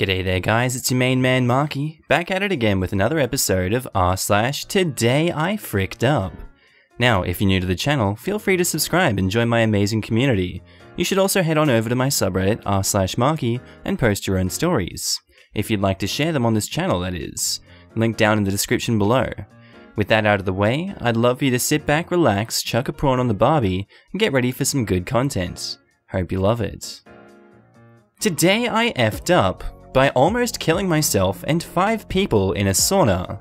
G'day there guys, it's your main man Marky, back at it again with another episode of r/Today I Fricked Up. Now, if you're new to the channel, feel free to subscribe and join my amazing community. You should also head on over to my subreddit r/Marky and post your own stories. If you'd like to share them on this channel, that is. Link down in the description below. With that out of the way, I'd love for you to sit back, relax, chuck a prawn on the barbie, and get ready for some good content. Hope you love it. Today I effed up by almost killing myself and 5 people in a sauna.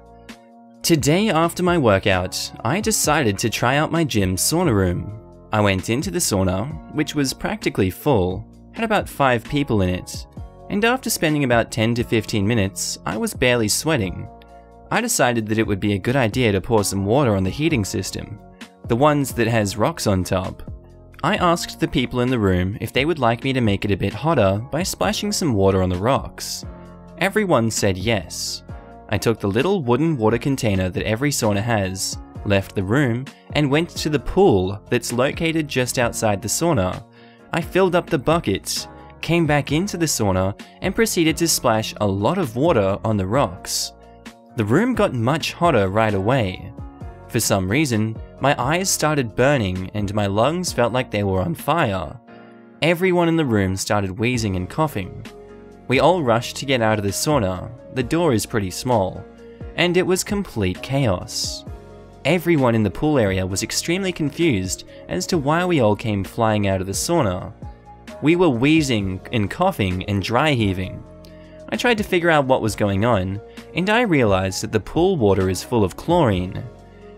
Today after my workout, I decided to try out my gym sauna room. I went into the sauna, which was practically full, had about 5 people in it, and after spending about 10 to 15 minutes, I was barely sweating. I decided that it would be a good idea to pour some water on the heating system, the ones that has rocks on top. I asked the people in the room if they would like me to make it a bit hotter by splashing some water on the rocks. Everyone said yes. I took the little wooden water container that every sauna has, left the room, and went to the pool that's located just outside the sauna. I filled up the bucket, came back into the sauna, and proceeded to splash a lot of water on the rocks. The room got much hotter right away. For some reason, my eyes started burning and my lungs felt like they were on fire. Everyone in the room started wheezing and coughing. We all rushed to get out of the sauna, the door is pretty small, and it was complete chaos. Everyone in the pool area was extremely confused as to why we all came flying out of the sauna. We were wheezing and coughing and dry heaving. I tried to figure out what was going on, and I realized that the pool water is full of chlorine.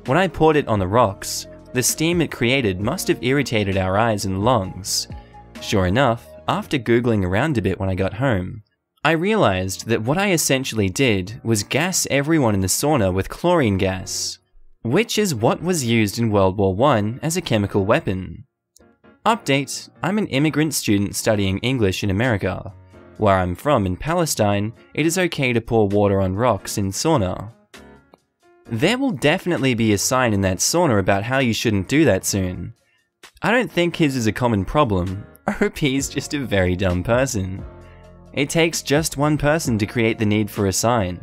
When I poured it on the rocks, the steam it created must have irritated our eyes and lungs. Sure enough, after googling around a bit when I got home, I realized that what I essentially did was gas everyone in the sauna with chlorine gas, which is what was used in World War I as a chemical weapon. Update: I'm an immigrant student studying English in America. Where I'm from in Palestine, it is okay to pour water on rocks in sauna. There will definitely be a sign in that sauna about how you shouldn't do that soon. I don't think his is a common problem. OP is just a very dumb person. It takes just one person to create the need for a sign.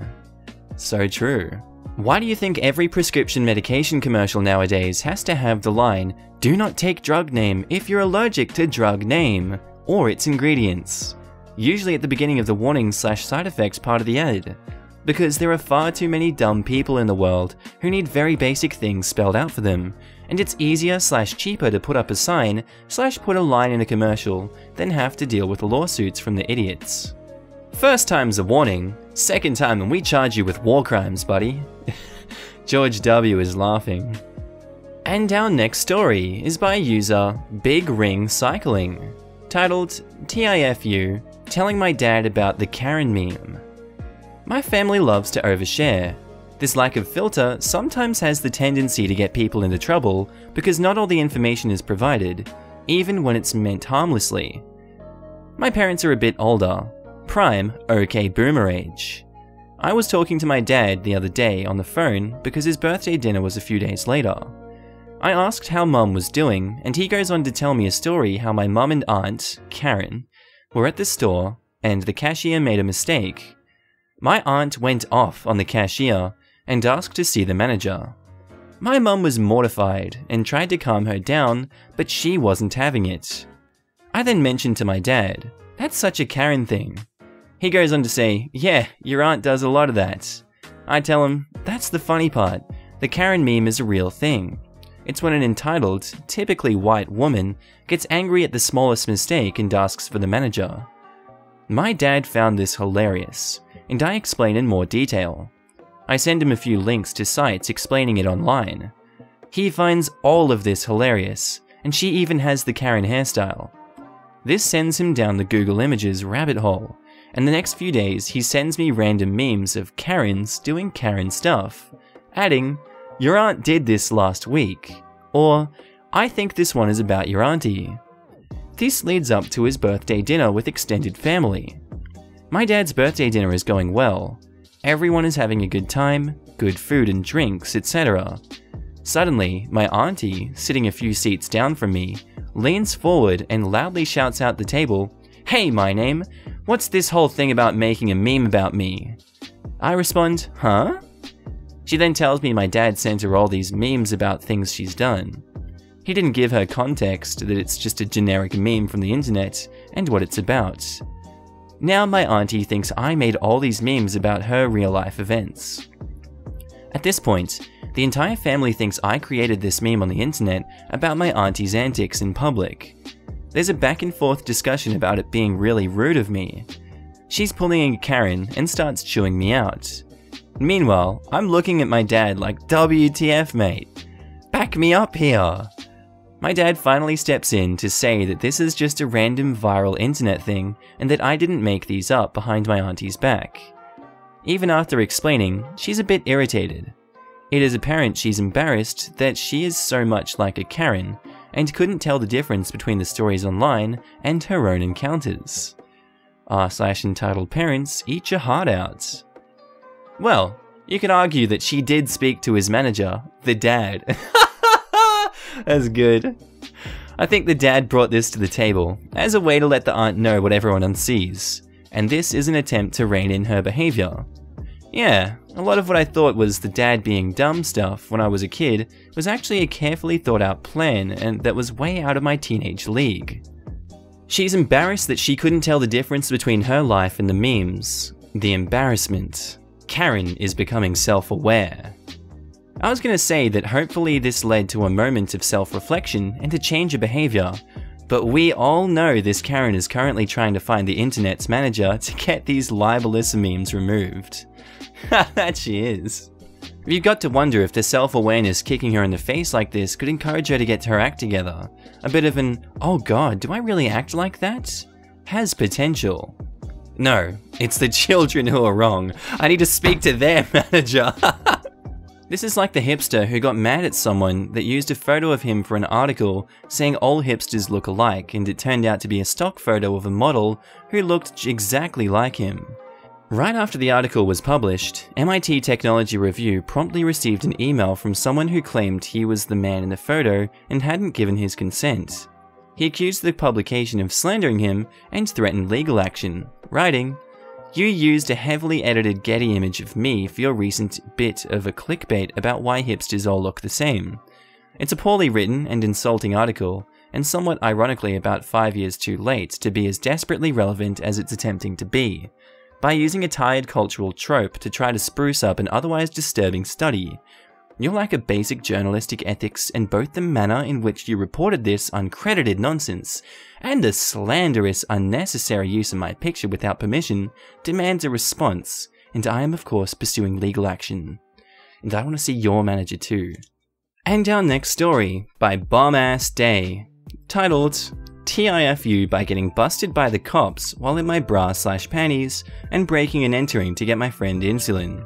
So true. Why do you think every prescription medication commercial nowadays has to have the line, "Do not take drug name if you're allergic to drug name," or its ingredients? Usually at the beginning of the warning/side effects part of the ad. Because there are far too many dumb people in the world who need very basic things spelled out for them, and it's easier/cheaper to put up a sign/put a line in a commercial than have to deal with lawsuits from the idiots. First time's a warning, second time and we charge you with war crimes, buddy. George W is laughing. And our next story is by user Big Ring Cycling, titled TIFU, telling my dad about the Karen meme. My family loves to overshare. This lack of filter sometimes has the tendency to get people into trouble because not all the information is provided, even when it's meant harmlessly. My parents are a bit older, prime OK boomer age. I was talking to my dad the other day on the phone because his birthday dinner was a few days later. I asked how mum was doing and he goes on to tell me a story how my mum and aunt, Karen, were at the store and the cashier made a mistake. My aunt went off on the cashier and asked to see the manager. My mum was mortified and tried to calm her down, but she wasn't having it. I then mentioned to my dad, "That's such a Karen thing." He goes on to say, "Yeah, your aunt does a lot of that." I tell him, "That's the funny part. The Karen meme is a real thing. It's when an entitled, typically white woman gets angry at the smallest mistake and asks for the manager." My dad found this hilarious, and I explain in more detail. I send him a few links to sites explaining it online. He finds all of this hilarious, and she even has the Karen hairstyle. This sends him down the Google Images rabbit hole, and the next few days he sends me random memes of Karens doing Karen stuff, adding, "Your aunt did this last week," or "I think this one is about your auntie." This leads up to his birthday dinner with extended family. My dad's birthday dinner is going well. Everyone is having a good time, good food and drinks, etc. Suddenly, my auntie, sitting a few seats down from me, leans forward and loudly shouts out the table, "Hey, my name, What's this whole thing about making a meme about me? I respond, huh? She then tells me my dad sent her all these memes about things she's done. He didn't give her context that it's just a generic meme from the internet and what it's about. Now my auntie thinks I made all these memes about her real-life events. At this point, the entire family thinks I created this meme on the internet about my auntie's antics in public. There's a back and forth discussion about it being really rude of me. She's pulling a Karen and starts chewing me out. Meanwhile, I'm looking at my dad like, WTF mate, back me up here. My dad finally steps in to say that this is just a random viral internet thing and that I didn't make these up behind my auntie's back. Even after explaining, she's a bit irritated. It is apparent she's embarrassed that she is so much like a Karen and couldn't tell the difference between the stories online and her own encounters. r/entitled parents, eat your heart out. Well, you could argue that she did speak to his manager, the dad. That's good. I think the dad brought this to the table as a way to let the aunt know what everyone sees, and this is an attempt to rein in her behavior. Yeah, a lot of what I thought was the dad being dumb stuff when I was a kid was actually a carefully thought out plan and that was way out of my teenage league. She's embarrassed that she couldn't tell the difference between her life and the memes. The embarrassment. Karen is becoming self-aware. I was gonna say that hopefully this led to a moment of self-reflection and a change of behavior, but we all know this Karen is currently trying to find the internet's manager to get these libelous memes removed. That she is. You've got to wonder if the self-awareness kicking her in the face like this could encourage her to get her act together. A bit of an, oh god, do I really act like that? Has potential. No, it's the children who are wrong. I need to speak to their manager. This is like the hipster who got mad at someone that used a photo of him for an article saying all hipsters look alike, and it turned out to be a stock photo of a model who looked exactly like him. Right after the article was published, MIT Technology Review promptly received an email from someone who claimed he was the man in the photo and hadn't given his consent. He accused the publication of slandering him and threatened legal action, writing, "You used a heavily edited Getty image of me for your recent bit of a clickbait about why hipsters all look the same. It's a poorly written and insulting article, and somewhat ironically about 5 years too late to be as desperately relevant as it's attempting to be, by using a tired cultural trope to try to spruce up an otherwise disturbing study. You lack a basic journalistic ethics, and both the manner in which you reported this uncredited nonsense and the slanderous, unnecessary use of my picture without permission demands a response, and I am of course pursuing legal action. And I want to see your manager too." And our next story, by Bomb-Ass Day, titled, "TIFU by getting busted by the cops while in my bra/panties and breaking and entering to get my friend insulin."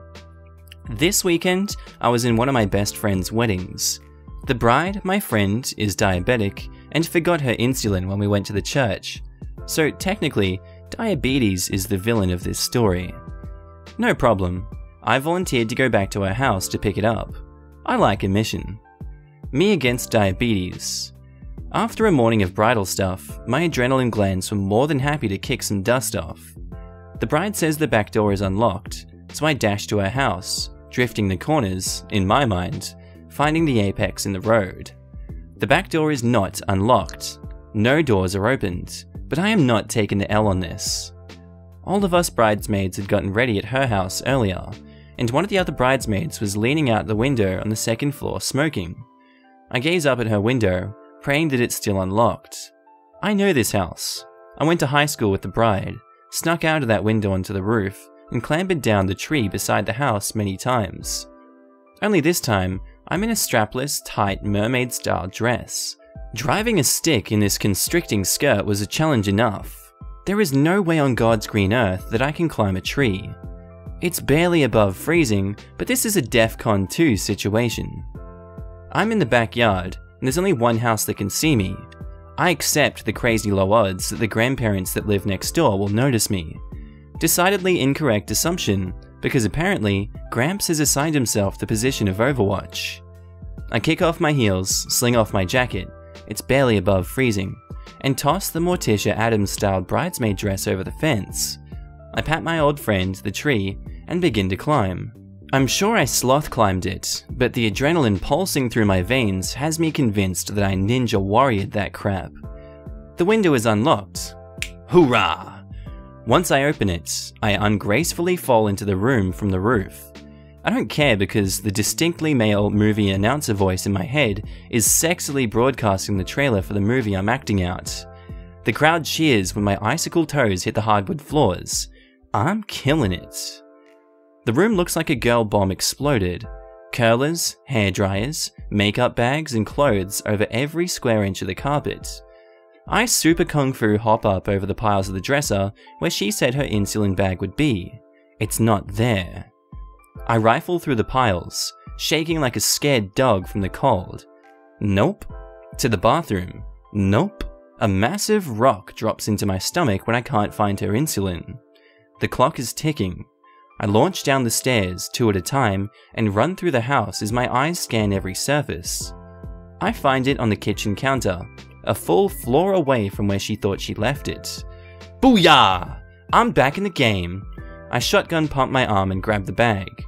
This weekend, I was in one of my best friend's weddings. The bride, my friend, is diabetic and forgot her insulin when we went to the church. So technically, diabetes is the villain of this story. No problem. I volunteered to go back to her house to pick it up. I like a mission. Me against diabetes. After a morning of bridal stuff, my adrenaline glands were more than happy to kick some dust off. The bride says the back door is unlocked, so I dash to her house, drifting the corners, in my mind, finding the apex in the road. The back door is not unlocked. No doors are opened, but I am not taking the L on this. All of us bridesmaids had gotten ready at her house earlier, and one of the other bridesmaids was leaning out the window on the second floor smoking. I gaze up at her window, praying that it's still unlocked. I know this house. I went to high school with the bride, snuck out of that window onto the roof, and clambered down the tree beside the house many times. Only this time, I'm in a strapless, tight, mermaid-style dress. Driving a stick in this constricting skirt was a challenge enough. There is no way on God's green earth that I can climb a tree. It's barely above freezing, but this is a DEFCON 2 situation. I'm in the backyard, and there's only one house that can see me. I accept the crazy low odds that the grandparents that live next door will notice me. Decidedly incorrect assumption, because apparently, Gramps has assigned himself the position of Overwatch. I kick off my heels, sling off my jacket, it's barely above freezing, and toss the Morticia Addams-style bridesmaid dress over the fence. I pat my old friend, the tree, and begin to climb. I'm sure I sloth climbed it, but the adrenaline pulsing through my veins has me convinced that I ninja warriored that crap. The window is unlocked. Hoorah! Once I open it, I ungracefully fall into the room from the roof. I don't care because the distinctly male movie announcer voice in my head is sexily broadcasting the trailer for the movie I'm acting out. The crowd cheers when my icicle toes hit the hardwood floors. I'm killing it. The room looks like a girl bomb exploded. Curlers, hairdryers, makeup bags, and clothes over every square inch of the carpet. I super kung fu hop up over the piles of the dresser where she said her insulin bag would be. It's not there. I rifle through the piles, shaking like a scared dog from the cold. Nope. To the bathroom. Nope. A massive rock drops into my stomach when I can't find her insulin. The clock is ticking. I launch down the stairs, 2 at a time, and run through the house as my eyes scan every surface. I find it on the kitchen counter, a full floor away from where she thought she left it. Booyah! I'm back in the game. I shotgun pump my arm and grab the bag.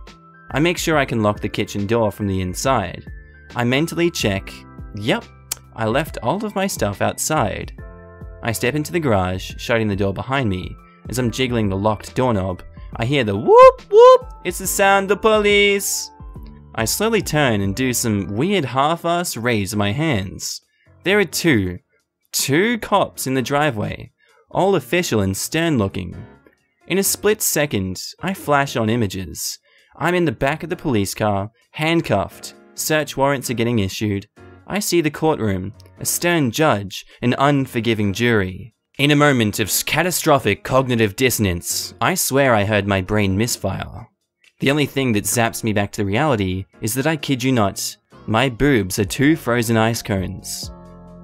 I make sure I can lock the kitchen door from the inside. I mentally check. Yep, I left all of my stuff outside. I step into the garage, shutting the door behind me. As I'm jiggling the locked doorknob, I hear the whoop whoop, it's the sound of police. I slowly turn and do some weird half-ass raise of my hands. There are two cops in the driveway, all official and stern looking. In a split second, I flash on images. I'm in the back of the police car, handcuffed, search warrants are getting issued. I see the courtroom, a stern judge, an unforgiving jury. In a moment of catastrophic cognitive dissonance, I swear I heard my brain misfire. The only thing that zaps me back to reality is that I kid you not, my boobs are 2 frozen ice cones.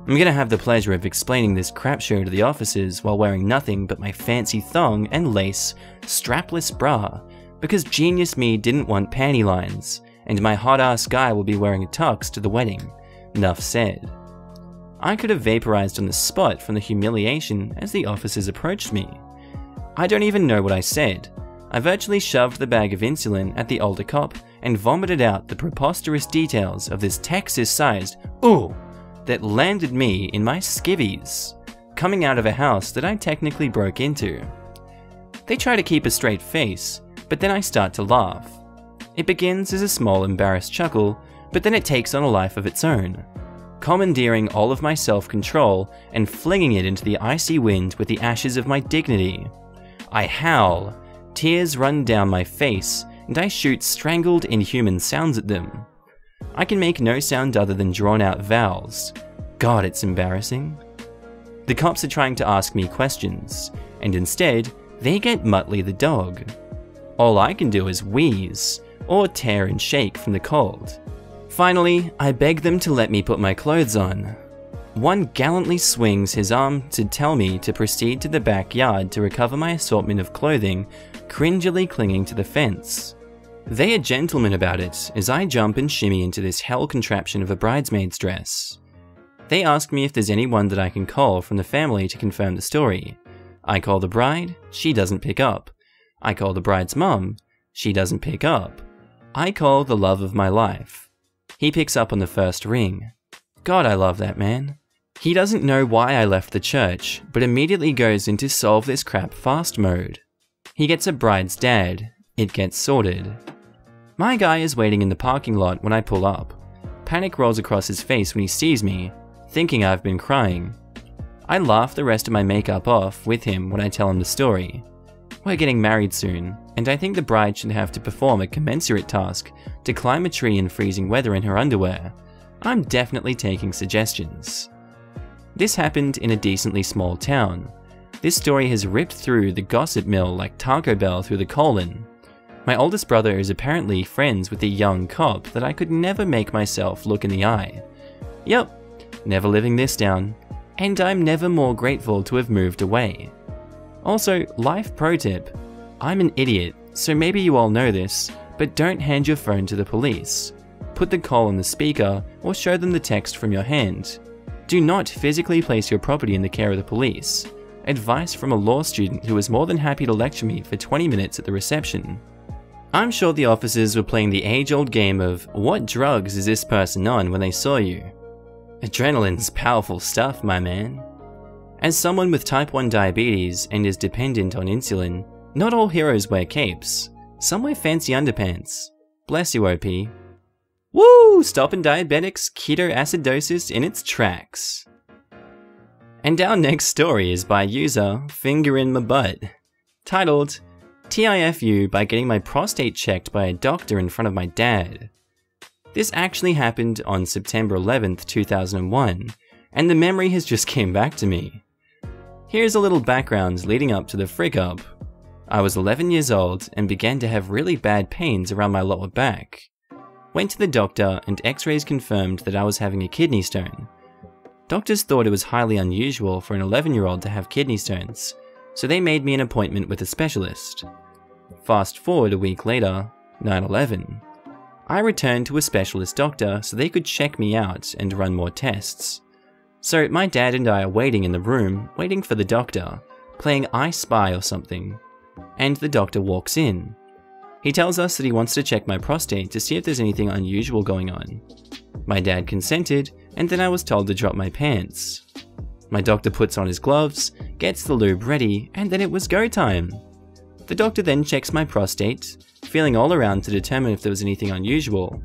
I'm gonna have the pleasure of explaining this crap show to the officers while wearing nothing but my fancy thong and lace, strapless bra, because genius me didn't want panty lines, and my hot-ass guy will be wearing a tux to the wedding. Nuff said. I could have vaporized on the spot from the humiliation as the officers approached me. I don't even know what I said. I virtually shoved the bag of insulin at the older cop and vomited out the preposterous details of this Texas-sized ooh that landed me in my skivvies, coming out of a house that I technically broke into. They try to keep a straight face, but then I start to laugh. It begins as a small embarrassed chuckle, but then it takes on a life of its own, commandeering all of my self-control and flinging it into the icy wind with the ashes of my dignity. I howl, tears run down my face, and I shoot strangled inhuman sounds at them. I can make no sound other than drawn-out vowels. God, it's embarrassing. The cops are trying to ask me questions, and instead, they get Muttley the dog. All I can do is wheeze, or tear and shake from the cold. Finally, I beg them to let me put my clothes on. One gallantly swings his arm to tell me to proceed to the backyard to recover my assortment of clothing, cringily clinging to the fence. They are gentlemen about it as I jump and shimmy into this hell contraption of a bridesmaid's dress. They ask me if there's anyone that I can call from the family to confirm the story. I call the bride, she doesn't pick up. I call the bride's mum, she doesn't pick up. I call the love of my life. He picks up on the first ring. God, I love that man. He doesn't know why I left the church, but immediately goes into solve this crap fast mode. He gets a bride's dad. It gets sorted. My guy is waiting in the parking lot when I pull up. Panic rolls across his face when he sees me, thinking I've been crying. I laugh the rest of my makeup off with him when I tell him the story. We're getting married soon, and I think the bride should have to perform a commensurate task to climb a tree in freezing weather in her underwear. I'm definitely taking suggestions. This happened in a decently small town. This story has ripped through the gossip mill like Taco Bell through the colon. My oldest brother is apparently friends with a young cop that I could never make myself look in the eye. Yep, never living this down, and I'm never more grateful to have moved away. Also, life pro tip, I'm an idiot, so maybe you all know this, but don't hand your phone to the police. Put the call on the speaker or show them the text from your hand. Do not physically place your property in the care of the police. Advice from a law student who was more than happy to lecture me for 20 minutes at the reception. I'm sure the officers were playing the age-old game of, what drugs is this person on, when they saw you? Adrenaline's powerful stuff, my man. As someone with type 1 diabetes and is dependent on insulin, not all heroes wear capes. Some wear fancy underpants. Bless you, OP. Woo! Stopping diabetics' ketoacidosis in its tracks. And our next story is by user Finger in My Butt, titled, TIFU by getting my prostate checked by a doctor in front of my dad. This actually happened on September 11th, 2001, and the memory has just came back to me. Here's a little background leading up to the frick up. I was 11 years old and began to have really bad pains around my lower back. Went to the doctor and x-rays confirmed that I was having a kidney stone. Doctors thought it was highly unusual for an 11-year-old to have kidney stones, so they made me an appointment with a specialist. Fast forward a week later, 9/11. I returned to a specialist doctor so they could check me out and run more tests. So my dad and I are waiting in the room, waiting for the doctor, playing I Spy or something, and the doctor walks in. He tells us that he wants to check my prostate to see if there's anything unusual going on. My dad consented, and then I was told to drop my pants. My doctor puts on his gloves, gets the lube ready, and then it was go time. The doctor then checks my prostate, feeling all around to determine if there was anything unusual.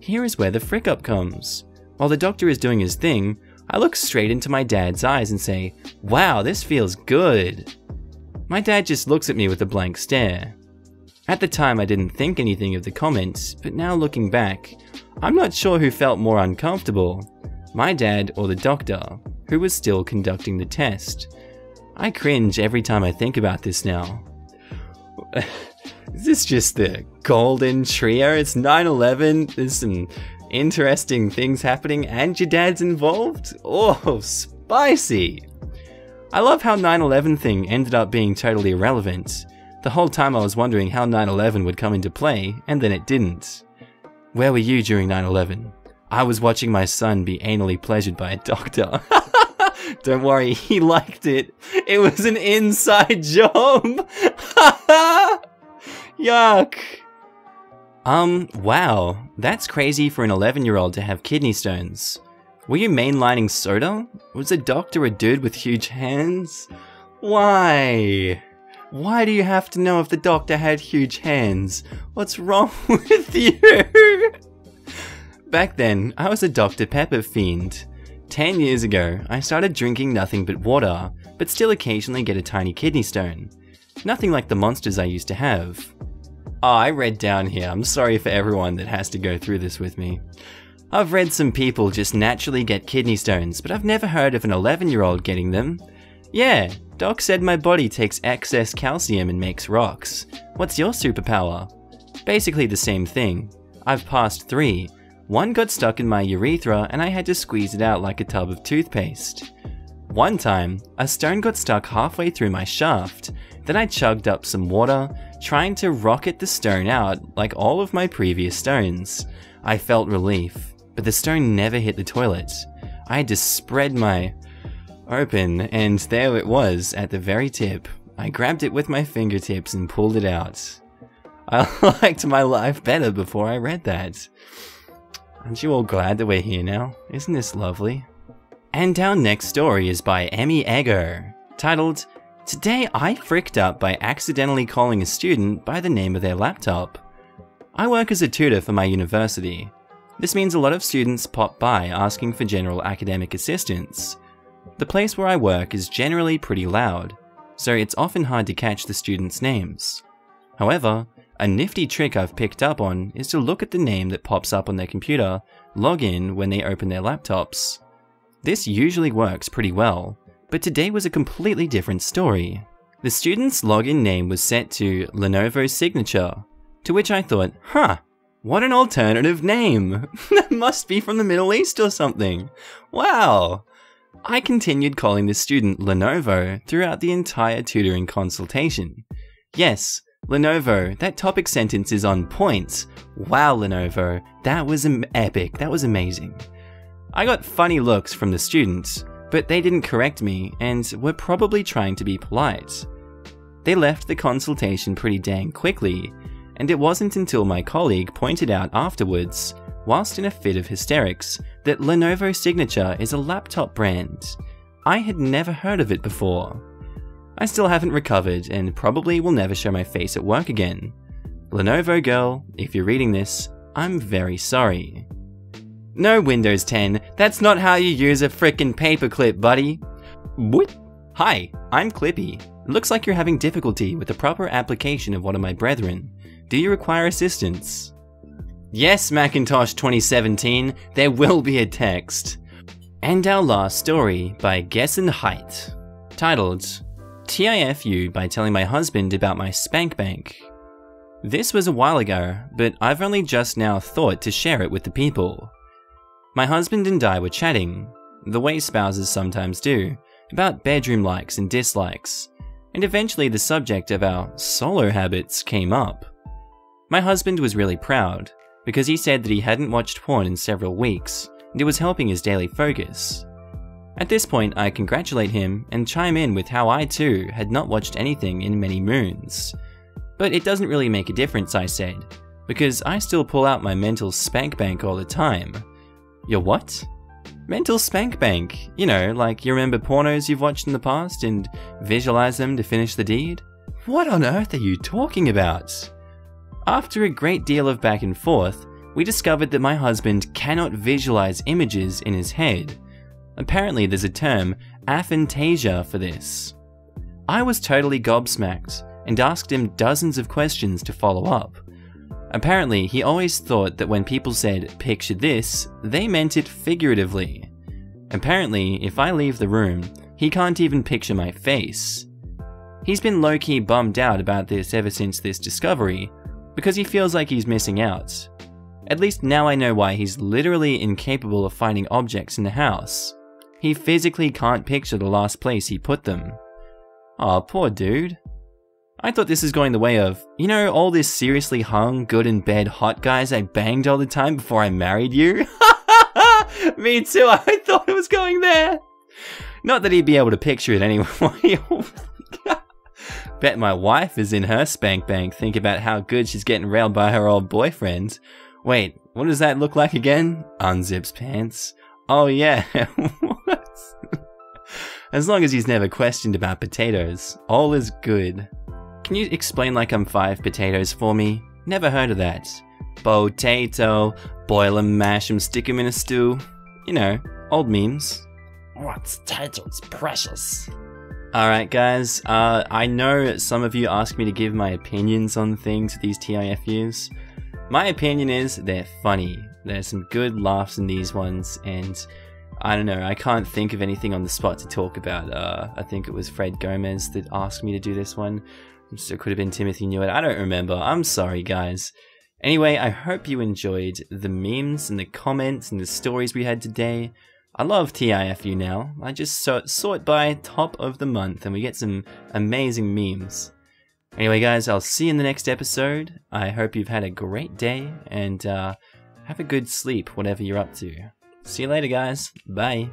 Here is where the frick up comes. While the doctor is doing his thing, I look straight into my dad's eyes and say, "Wow, this feels good." My dad just looks at me with a blank stare. At the time I didn't think anything of the comment, but now looking back, I'm not sure who felt more uncomfortable, my dad or the doctor, who was still conducting the test. I cringe every time I think about this now. Is this just the golden trio? It's 9/11, there's some interesting things happening and your dad's involved? Oh, spicy! I love how 9/11 thing ended up being totally irrelevant. The whole time I was wondering how 9/11 would come into play, and then it didn't. Where were you during 9/11? I was watching my son be anally pleasured by a doctor. Don't worry, he liked it. It was an inside job. Yuck. Wow, that's crazy for an 11-year-old to have kidney stones. Were you mainlining soda? Was the doctor a dude with huge hands? Why? Why do you have to know if the doctor had huge hands? What's wrong with you? Back then, I was a Dr. Pepper fiend. 10 years ago, I started drinking nothing but water, but still occasionally get a tiny kidney stone. Nothing like the monsters I used to have. Oh, I read down here, I'm sorry for everyone that has to go through this with me. I've read some people just naturally get kidney stones, but I've never heard of an 11-year-old getting them. Yeah, Doc said my body takes excess calcium and makes rocks. What's your superpower? Basically the same thing. I've passed 3. One got stuck in my urethra and I had to squeeze it out like a tub of toothpaste. One time, a stone got stuck halfway through my shaft. Then I chugged up some water, trying to rocket the stone out like all of my previous stones. I felt relief, but the stone never hit the toilet. I had to spread my open, and there it was at the very tip. I grabbed it with my fingertips and pulled it out. I liked my life better before I read that. Aren't you all glad that we're here now? Isn't this lovely? And our next story is by Emmy Ego, titled, Today I fricked up by accidentally calling a student by the name of their laptop. I work as a tutor for my university. This means a lot of students pop by asking for general academic assistance. The place where I work is generally pretty loud, so it's often hard to catch the students' names. However, a nifty trick I've picked up on is to look at the name that pops up on their computer, log in when they open their laptops. This usually works pretty well, but today was a completely different story. The student's login name was set to Lenovo Signature, to which I thought, huh, what an alternative name! That must be from the Middle East or something. Wow! I continued calling the student Lenovo throughout the entire tutoring consultation. Yes, Lenovo, that topic sentence is on point. Wow, Lenovo, that was epic, that was amazing. I got funny looks from the students, but they didn't correct me and were probably trying to be polite. They left the consultation pretty dang quickly, and it wasn't until my colleague pointed out afterwards, whilst in a fit of hysterics, that Lenovo Signature is a laptop brand. I had never heard of it before. I still haven't recovered and probably will never show my face at work again. Lenovo girl, if you're reading this, I'm very sorry. No Windows 10, that's not how you use a frickin' paperclip, buddy. What? Hi, I'm Clippy. It looks like you're having difficulty with the proper application of one of my brethren. Do you require assistance? Yes, Macintosh 2017, there will be a text. And our last story by Gessen Height, titled TIFU by telling my husband about my spank bank. This was a while ago, but I've only just now thought to share it with the people. My husband and I were chatting, the way spouses sometimes do, about bedroom likes and dislikes, and eventually the subject of our solo habits came up. My husband was really proud, because he said that he hadn't watched porn in several weeks, and it was helping his daily focus. At this point, I congratulate him and chime in with how I too had not watched anything in many moons. But it doesn't really make a difference, I said, because I still pull out my mental spank bank all the time. Your what? Mental spank bank. You know, like you remember pornos you've watched in the past and visualize them to finish the deed? What on earth are you talking about? After a great deal of back and forth, we discovered that my husband cannot visualize images in his head. Apparently there's a term, aphantasia, for this. I was totally gobsmacked and asked him dozens of questions to follow up. Apparently he always thought that when people said, "picture this," they meant it figuratively. Apparently if I leave the room, he can't even picture my face. He's been low-key bummed out about this ever since this discovery, because he feels like he's missing out. At least now I know why he's literally incapable of finding objects in the house. He physically can't picture the last place he put them. Aw, poor dude. I thought this was going the way of, you know, all this seriously hung, good in bed hot guys I banged all the time before I married you? Me too, I thought it was going there. Not that he'd be able to picture it anyway. Bet my wife is in her spank bank thinking about how good she's getting railed by her old boyfriend. Wait, what does that look like again? Unzips pants. Oh yeah, what? As long as he's never questioned about potatoes, all is good. Can you explain like I'm 5 potatoes for me? Never heard of that. Potato, boil 'em, mash 'em, stick 'em in a stew. You know, old memes. What's title's precious? Alright guys, I know some of you ask me to give my opinions on things with these TIFUs. My opinion is they're funny. There's some good laughs in these ones, and I don't know, I can't think of anything on the spot to talk about. I think it was Fred Gomez that asked me to do this one. So it could have been Timothy Newitt, I don't remember. I'm sorry guys. Anyway, I hope you enjoyed the memes and the comments and the stories we had today. I love TIFU now. I just sort by top of the month and we get some amazing memes. Anyway guys, I'll see you in the next episode. I hope you've had a great day and have a good sleep, whatever you're up to. See you later guys. Bye.